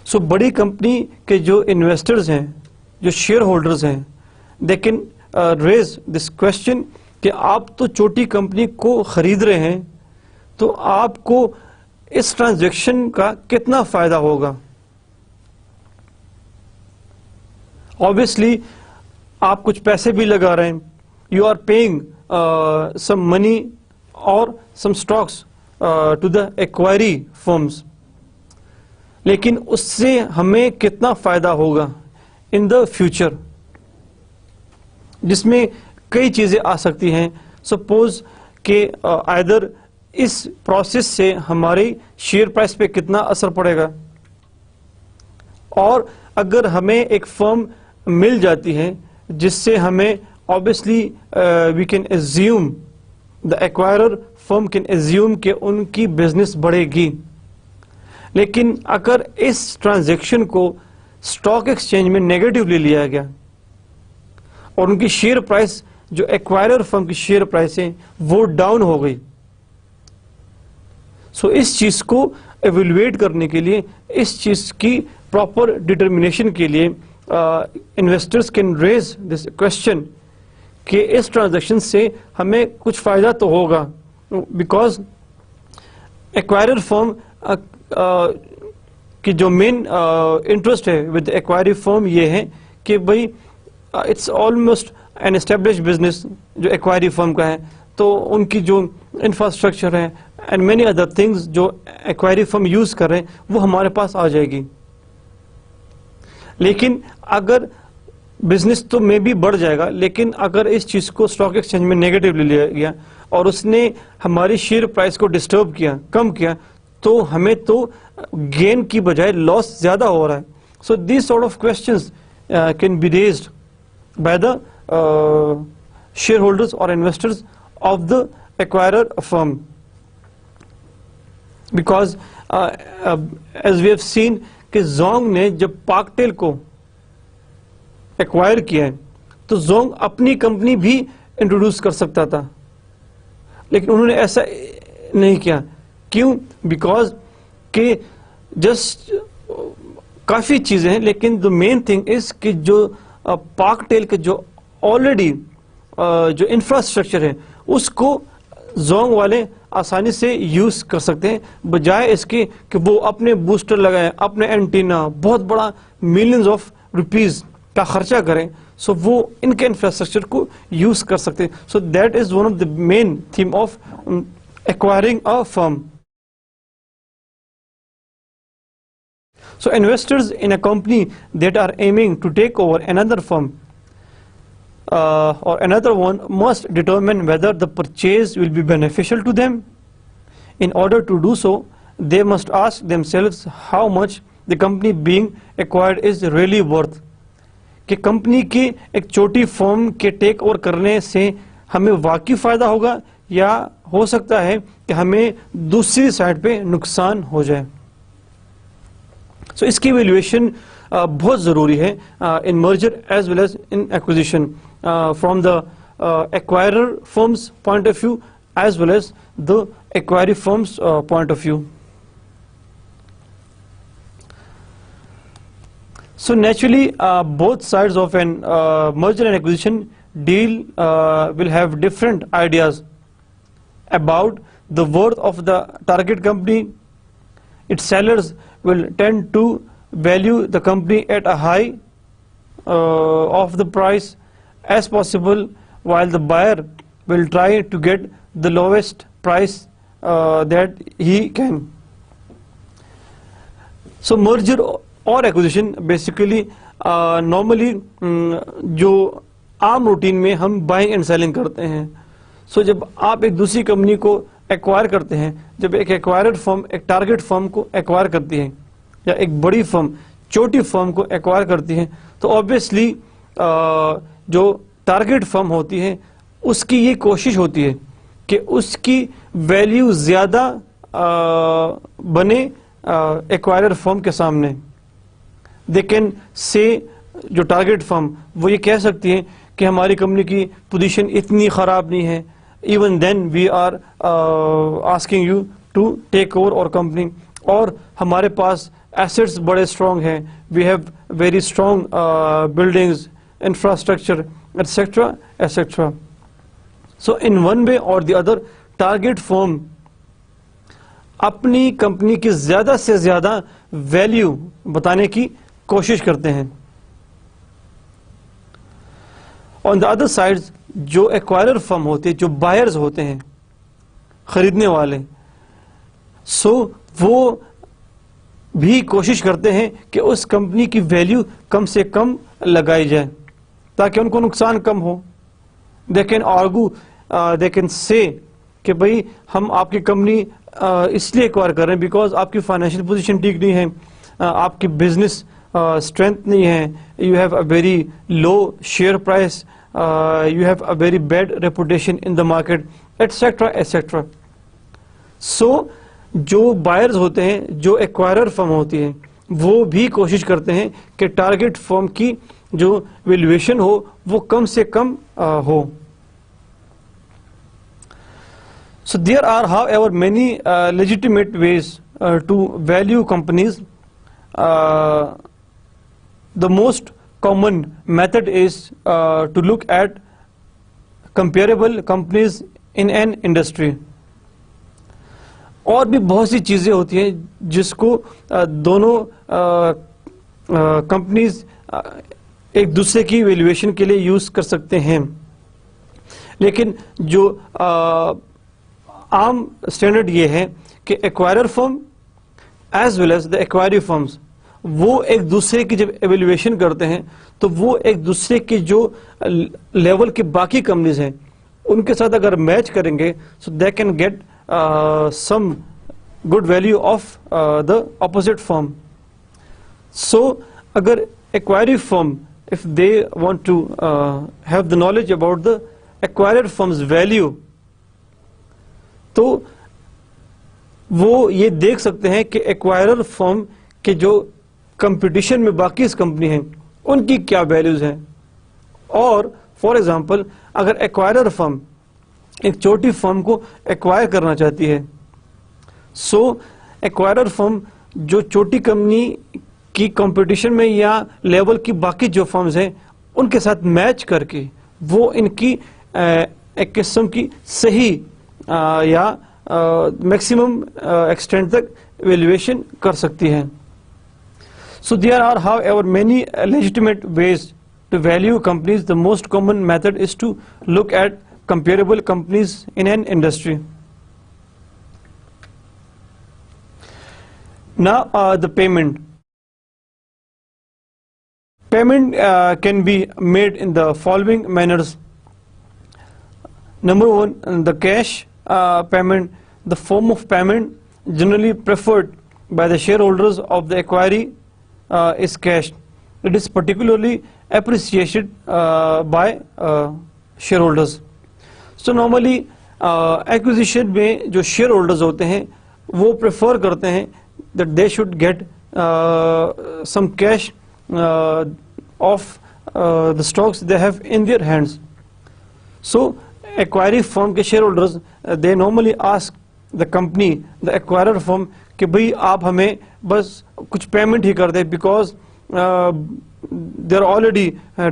सो बड़ी कंपनी के जो इन्वेस्टर्स हैं, जो शेयर होल्डर्स हैं, they can raise this question कि आप तो छोटी कंपनी को खरीद रहे हैं, तो आपको इस ट्रांजैक्शन का कितना फायदा होगा. ऑब्वियसली आप कुछ पैसे भी लगा रहे हैं, you are paying some money और some stocks to the acquiree firms, लेकिन उससे हमें कितना फायदा होगा इन द फ्यूचर, जिसमें कई चीज़ें आ सकती हैं. सपोज कि आइदर इस प्रोसेस से हमारी शेयर प्राइस पे कितना असर पड़ेगा, और अगर हमें एक फर्म मिल जाती है जिससे हमें obviously we can assume, the acquirer firm can assume कि उनकी बिजनेस बढ़ेगी. लेकिन अगर इस ट्रांजैक्शन को स्टॉक एक्सचेंज में नेगेटिव ले लिया गया और उनकी शेयर प्राइस, जो एक्वायरर फर्म की शेयर प्राइस है, वो डाउन हो गई, सो इस चीज को एवेल्युएट करने के लिए, इस चीज की प्रॉपर डिटर्मिनेशन के लिए investors can raise this question कि इस ट्रांजैक्शन से हमें कुछ फायदा तो होगा. बिकॉज एक्वायरर फर्म की जो मेन इंटरेस्ट है विद एक्वायरी फर्म ये है कि भाई it's almost an establish business जो एक्वायरी फर्म का है, तो उनकी जो इंफ्रास्ट्रक्चर है एंड मेनी अदर थिंग्स जो एक्वायरी फर्म यूज कर रहे हैं वो हमारे पास आ जाएगी। लेकिन अगर बिजनेस तो में भी बढ़ जाएगा, लेकिन अगर इस चीज को स्टॉक एक्सचेंज में नेगेटिवली लिया गया और उसने हमारी शेयर प्राइस को डिस्टर्ब किया, कम किया, तो हमें तो गेन की बजाय लॉस ज्यादा हो रहा है। So this sort of questions can be raised by the shareholders और investors of the acquirer firm, because as we have seen कि जोंग ने जब पाकटेल को एक्वायर किया है तो जोंग अपनी कंपनी भी इंट्रोड्यूस कर सकता था, लेकिन उन्होंने ऐसा नहीं किया। क्यों? बिकॉज के जस्ट काफी चीजें हैं, लेकिन द मेन थिंग इज कि जो पाकटेल के जो ऑलरेडी जो इंफ्रास्ट्रक्चर है उसको जोंग वाले आसानी से यूज कर सकते हैं, बजाय इसके कि वो अपने बूस्टर लगाएं, अपने एंटीना, बहुत बड़ा मिलियंस ऑफ रुपीज का खर्चा करें। सो वो इनके इंफ्रास्ट्रक्चर को यूज कर सकते हैं। So that is one of the main theme of acquiring a firm. So investors in a company that are aiming to take over another firm or another one must determine whether the purchase will be beneficial to them. In order to do so, they must ask themselves how much the company being acquired is really worth. कि company की एक छोटी firm के take over करने से हमें वाकई फायदा होगा या हो सकता है कि हमें दूसरी साइड पे नुकसान हो जाए। सो इसकी वैल्यूएशन बहुत ज़रूरी है in merger as well as in acquisition from the acquirer firms point of view as well as the acquiree firms point of view. So naturally, both sides of an merger and acquisition deal will have different ideas about the worth of the target company. Its sellers will tend to value the company at a high of the price as possible, while the buyer will try to get the lowest price that he can. So merger और acquisition basically normally जो आम routine में हम buying and selling करते हैं। सो जब आप एक दूसरी कंपनी को एक्वायर करते हैं, जब एक एक्वायर्ड फर्म एक टारगेट फर्म को एक्वायर करती है या एक बड़ी फर्म छोटी फर्म को एक्वायर करती है, तो ऑब्वियसली जो टारगेट फर्म होती है उसकी ये कोशिश होती है कि उसकी वैल्यू ज़्यादा बने एक्वायरर फर्म के सामने। दे कैन से जो टारगेट फर्म वो ये कह सकती है कि हमारी कंपनी की पोजीशन इतनी ख़राब नहीं है, even then we are asking you to take over our company, और हमारे पास एसेट्स बड़े स्ट्रॉन्ग हैं, we have very strong buildings, infrastructure etcetera etcetera. So in one way or the other target firm अपनी कंपनी की ज़्यादा से ज़्यादा वैल्यू बताने की कोशिश करते हैं। ऑन द अदर साइड जो एक्वायरर फर्म होते हैं, जो बायर्स होते हैं, खरीदने वाले, सो वो भी कोशिश करते हैं कि उस कंपनी की वैल्यू कम से कम लगाई जाए ताकि उनको नुकसान कम हो। They can argue, they can say कि भाई हम आपकी कंपनी इसलिए एक्वायर कर रहे हैं बिकॉज आपकी फाइनेंशियल पोजीशन ठीक नहीं है, आपकी बिजनेस स्ट्रेंथ नहीं है, you have a very low share price, you have a very bad reputation in the market etcetera etcetera. So जो बायर्स होते हैं, जो एक्वायरर फर्म होती है, वो भी कोशिश करते हैं कि टारगेट फर्म की जो वैल्यूएशन हो वो कम से कम हो। So there are, however, many legitimate ways to value companies. The most common method is to look at comparable companies in an industry. और भी बहुत सी चीज़ें होती हैं जिसको दोनों कंपनीज एक दूसरे की वैल्यूएशन के लिए यूज़ कर सकते हैं। लेकिन जो आम स्टैंडर्ड ये है कि acquirer firm as well as the acquiree firms वो एक दूसरे की जब एवेल्युएशन करते हैं तो वो एक दूसरे के जो लेवल के बाकी कंपनीज हैं उनके साथ अगर मैच करेंगे so they can get some good value of the opposite firm. So अगर acquiree firm if they want to have the knowledge about the acquired firm's value तो वो ये देख सकते हैं कि एक्वायरर फर्म के जो कंपटीशन में बाकी इस कंपनी हैं उनकी क्या वैल्यूज हैं. और फॉर एग्जांपल अगर एक्वायरर फर्म एक छोटी फर्म को एक्वायर करना चाहती है सो एक्वायरर फर्म जो छोटी कंपनी की कंपटीशन में या लेवल की बाकी जो फर्म्स हैं उनके साथ मैच करके वो इनकी एक किस्म की सही या मैक्सिमम एक्सटेंट तक वैल्यूएशन कर सकती है. So there are however many legitimate ways to value companies. The most common method is to look at comparable companies in an industry. Now the payment. Payment can be made in the following manners. Number one, the cash payment. The form of payment generally preferred by the shareholders of the acquiry is cash. It is particularly appreciated by shareholders. So normally acquisition में जो shareholders होते हैं वो prefer करते हैं that they should get some cash of the stocks they have in their hands. So acquiring firm के shareholders they normally ask the company, the acquirer firm कि भाई आप हमें बस कुछ पेमेंट ही कर दे because they are already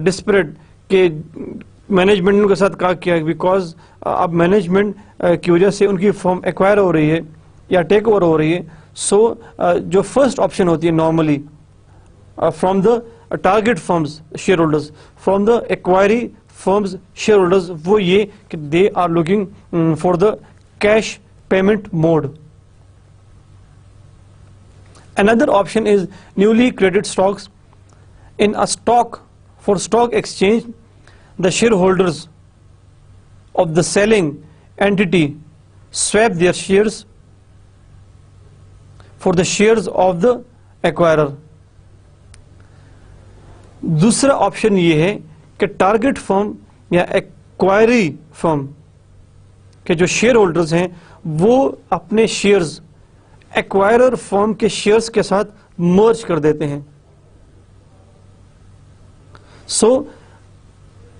desperate कि management ने उनके साथ क्या किया because अब मैनेजमेंट की वजह से उनकी फर्म एक्वायर हो रही है या टेक ओवर हो रही है. सो जो फर्स्ट ऑप्शन होती है normally from the target firms shareholders, from the acquiry firms shareholders वो ये कि they are looking for the cash payment mode. Another option is newly created stocks. In a stock, for stock exchange, the shareholders of the selling entity swap their shares for the shares of the acquirer. दूसरा option ये है कि target firm या acquiree firm के जो share holders हैं वो अपने शेयर्स एक्वायरर फर्म के शेयर्स के साथ मर्ज कर देते हैं. सो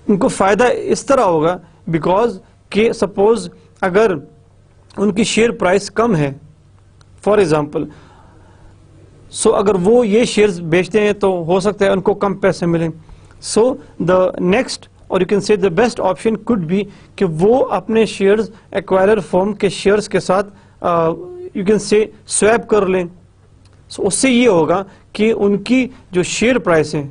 उनको फायदा इस तरह होगा बिकॉज कि सपोज अगर उनकी शेयर प्राइस कम है फॉर एग्जांपल सो अगर वो ये शेयर्स बेचते हैं तो हो सकता है उनको कम पैसे मिलें. सो द नेक्स्ट और यू कैन से the best option could be कि वो अपने शेयर्स एक्वायरर फर्म के शेयर्स के साथ यू कैन से स्वैप कर लें. सो उससे ये होगा कि उनकी जो शेयर प्राइस है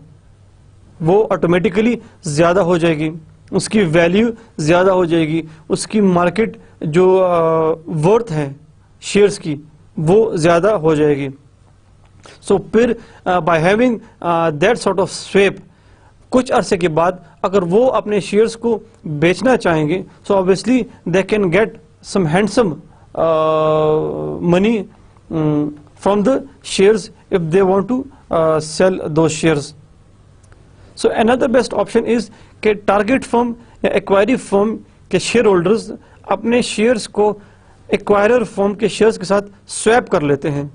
वो ऑटोमेटिकली ज़्यादा हो जाएगी, उसकी वैल्यू ज़्यादा हो जाएगी, उसकी मार्केट जो वर्थ है शेयर्स की वो ज़्यादा हो जाएगी. सो फिर by having that sort of swap कुछ अरसे के बाद अगर वो अपने शेयर्स को बेचना चाहेंगे so obviously they can get some handsome money from the shares if they want to sell those shares. So another best option is कि टारगेट फर्म या एक्वायरी फर्म के शेयर होल्डर्स अपने शेयर्स को acquirer firm के shares के साथ swap कर लेते हैं,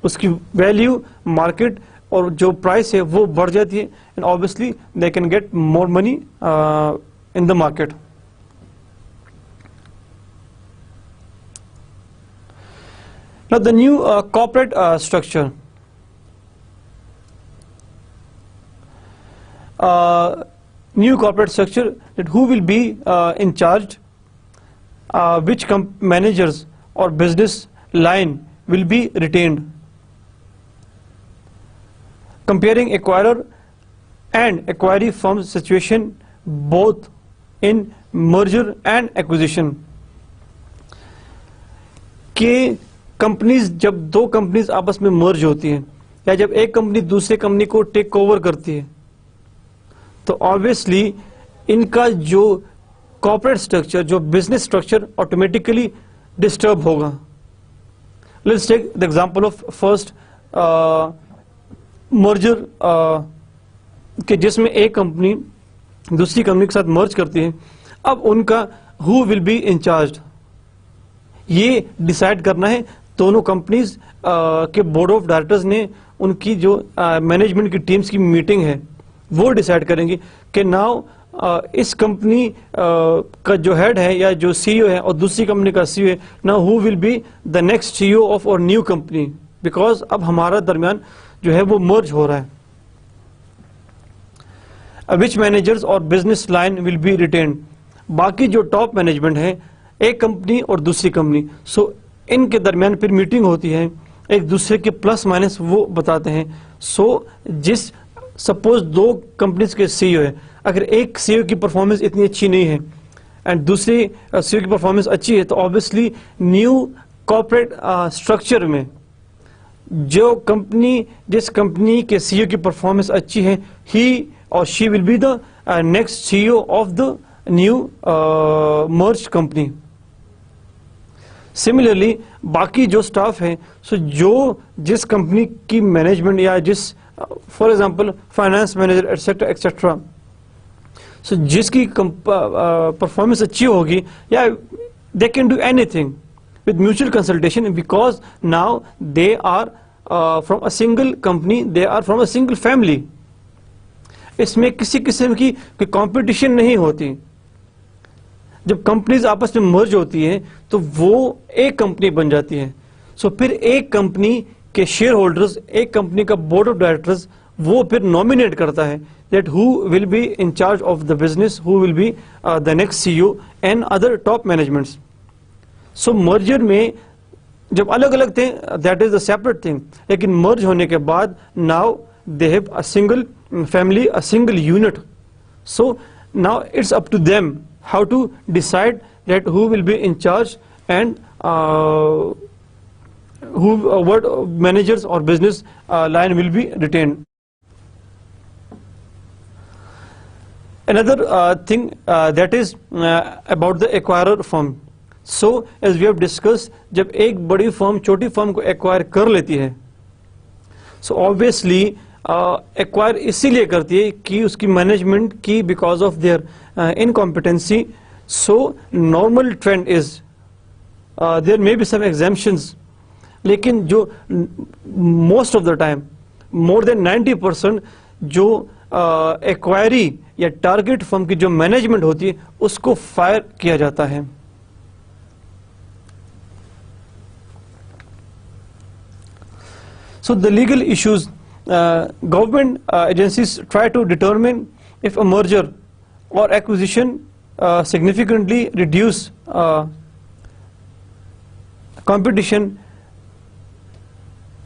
उसकी वैल्यू मार्केट और जो प्राइस है वो बढ़ जाती है and obviously they can get more money in the market. Now the new corporate structure. New corporate structure, that who will be in charge, which managers or business line will be retained. Comparing acquirer and acquiree firm's situation, both in merger and acquisition. कि companies, जब दो companies आपस में मर्ज होती हैं या जब एक कंपनी दूसरे कंपनी को टेक ओवर करती है, तो ऑब्वियसली इनका जो कॉर्पोरेट स्ट्रक्चर, जो बिजनेस स्ट्रक्चर ऑटोमेटिकली डिस्टर्ब होगा. Let's take the example of first merger, कि जिसमें एक कंपनी दूसरी कंपनी के साथ मर्ज करती है. अब उनका हु विल बी इंचार्ज, ये डिसाइड करना है. दोनों कंपनीज के बोर्ड ऑफ डायरेक्टर्स ने उनकी जो मैनेजमेंट की टीम्स की मीटिंग है वो डिसाइड करेंगी कि नाउ इस कंपनी का जो हेड है या जो सीईओ है और दूसरी कंपनी का सीईओ है, now who will be the next CEO of और न्यू कंपनी, बिकॉज अब हमारा दरमियान जो है वो मर्ज हो रहा है. विच मैनेजर्स और business line will be retained, बाकी जो टॉप मैनेजमेंट है एक कंपनी और दूसरी कंपनी, सो इनके दरमियान फिर मीटिंग होती है, एक दूसरे के प्लस माइनस वो बताते हैं. सो जिस सपोज दो कंपनीज के सीईओ है, अगर एक सीईओ की परफॉर्मेंस इतनी अच्छी नहीं है एंड दूसरी सीईओ की परफॉर्मेंस अच्छी है, तो ऑब्वियसली न्यू कॉर्पोरेट स्ट्रक्चर में जो कंपनी, जिस कंपनी के सीईओ की परफॉर्मेंस अच्छी है, ही और she will be the next CEO of the new merge company. Similarly बाकी जो स्टाफ है, सो जो जिस कंपनी की मैनेजमेंट या जिस for example finance manager etcetera etcetera, so जिसकी परफॉर्मेंस अच्छी होगी, या they can do anything with mutual consultation, because now they are from a single company, they are from a single family. इसमें किसी किस्म की कंपटीशन नहीं होती. जब कंपनीज आपस में मर्ज होती हैं तो वो एक कंपनी बन जाती है. सो फिर एक कंपनी के शेयर होल्डर्स, एक कंपनी का बोर्ड ऑफ डायरेक्टर्स, वो फिर नॉमिनेट करता है that who will be in charge of the business, who will be the next CEO and other top managements. So merger में जब अलग अलग थे that is a separate thing, लेकिन मर्ज होने के बाद now they have a single family, a single unit. So now it's up to them how to decide that who will be in charge and what managers or business line will be retained. Another thing that is about the acquirer firm. So as we have discussed, जब एक बड़ी firm छोटी firm को acquire कर लेती है, so obviously acquire इसीलिए करती है कि उसकी मैनेजमेंट की because of their incompetency. So normal trend is there may be some exemptions, लेकिन जो most of the time more than 90% जो एक्वायरी या टारगेट फर्म की जो मैनेजमेंट होती है उसको फायर किया जाता है. So the legal issues, government agencies try to determine if a merger or acquisition significantly reduce competition,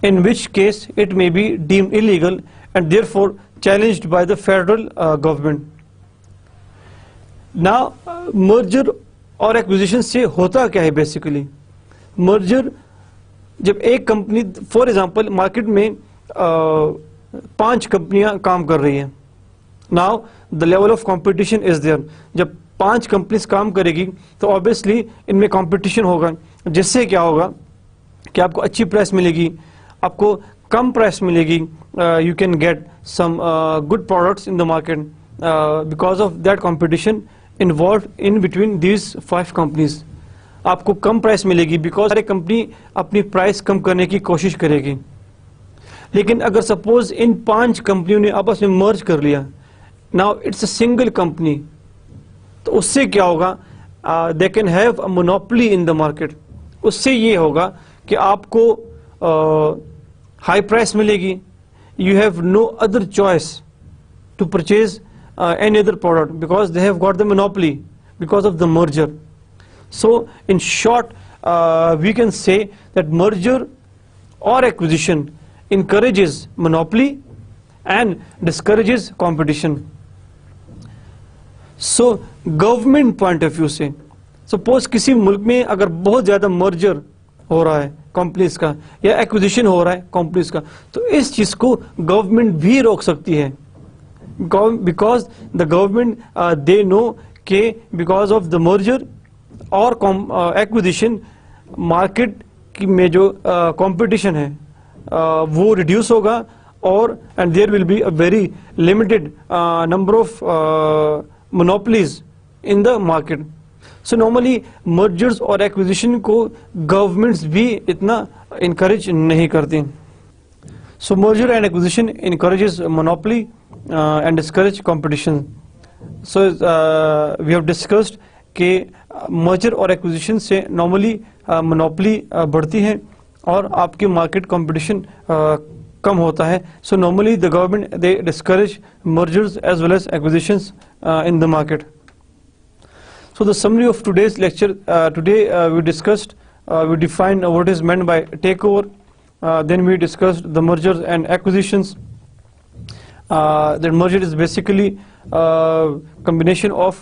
in which case it may be deemed illegal and therefore challenged by the federal government. Now merger और acquisition से होता क्या है basically? merger जब एक company, for example market में 5 कंपनियां काम कर रही हैं, now the level of competition is there. जब 5 कंपनीज काम करेगी तो ऑब्वियसली इनमें कंपटीशन होगा, जिससे क्या होगा कि आपको अच्छी प्राइस मिलेगी, आपको कम प्राइस मिलेगी, you can get some good products in the market because of that competition involve in between these 5 companies. आपको कम प्राइस मिलेगी बिकॉज हर एक कंपनी अपनी प्राइस कम करने की कोशिश करेगी. लेकिन अगर सपोज इन 5 कंपनियों ने आपस में मर्ज कर लिया, now it's a single company, तो उससे क्या होगा, they can have a monopoly in the market. उससे ये होगा कि आपको हाई प्राइस मिलेगी, you have no other choice to purchase any other product because they have got the monopoly because of the merger. So in short we can say that merger और acquisition encourages monopoly and discourages competition. So government point of view से, suppose किसी मुल्क में अगर बहुत ज़्यादा merger हो रहा है कंपनीज का या एक्विजिशन हो रहा है कंपनीज का, तो इस चीज़ को गवर्नमेंट भी रोक सकती है, because the government they know के बिकॉज ऑफ द मर्जर और एक्विजिशन मार्केट में जो कंपटीशन है वो रिड्यूस होगा, और and there will be a very limited number of monopolies in the market. So normally mergers और एक्विजिशन को गवर्नमेंट्स भी इतना इनकरेज नहीं करती. So merger and acquisition encourages monopoly and discourage competition. So we have discussed कि merger और acquisition से normally monopoly बढ़ती है और आपके मार्केट कंपटीशन कम होता है. So normally the government they discourage mergers as well as acquisitions in the market. So the summary of today's lecture, today we discussed, we defined what is meant by takeover, then we discussed the mergers and acquisitions. The merger is basically combination of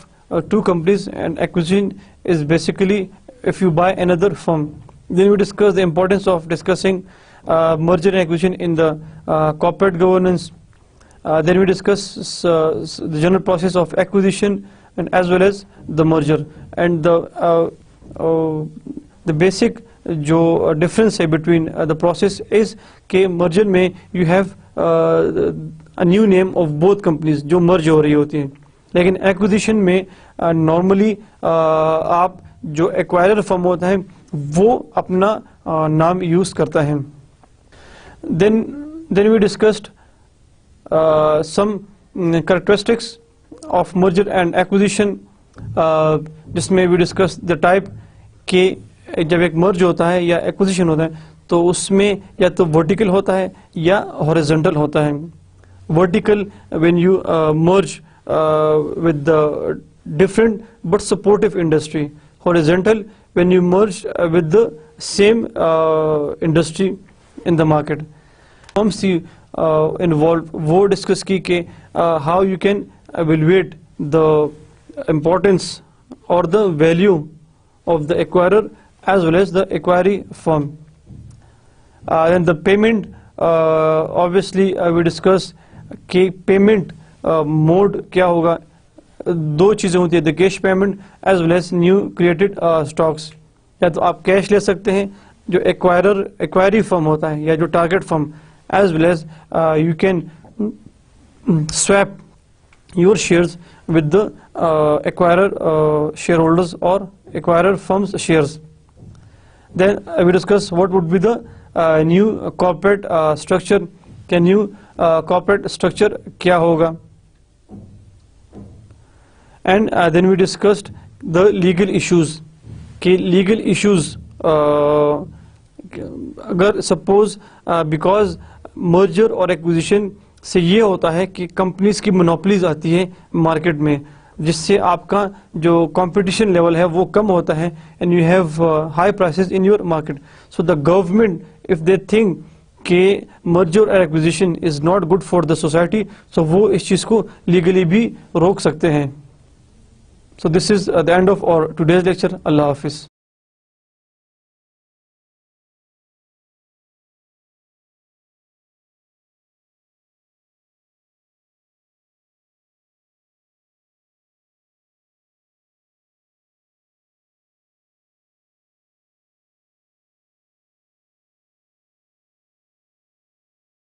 two companies, and acquisition is basically if you buy another firm. Then we discussed the importance of discussing merger and acquisition in the corporate governance. Then we discuss the general process of acquisition and as well as the merger, and the basic जो difference है between the process is कि merger में you have a new name of both companies जो merge हो रही होती हैं, लेकिन acquisition में normally आप जो acquirer firm होता है वो अपना नाम use करता है. Then we discussed some characteristics of merger and acquisition, जिसमें we discussed the type कि जब एक merge होता है या acquisition होता है तो उसमें या तो vertical होता है या horizontal होता है. Vertical when you merge with the different but supportive industry. Horizontal when you merge with the same industry in the market. Firms involved वो डिस्कस की कि how you can evaluate the importance or the value of the acquirer as well as the acquiring firm. And the payment, obviously we discuss कि payment mode क्या होगा. दो चीज़ें होती है, the cash payment as well as new created stocks. या तो आप कैश ले सकते हैं जो acquiring firm होता है या जो target firm, as well as you can swap your shares with the acquirer shareholders or acquirer firm's shares. Then we discuss what would be the new corporate structure. Can new corporate structure क्या होगा? And then we discussed the legal issues कि legal issues अगर suppose because merger और acquisition से ये होता है कि कंपनीज की मोनोपोलीज आती है मार्केट में, जिससे आपका जो कंपटीशन लेवल है वो कम होता है, and you have high prices in your market. So the government if they think कि मर्जर और acquisition is not good for the society, so वो इस चीज़ को लीगली भी रोक सकते हैं. So this is the end of our today's lecture. Allah हाफिज़.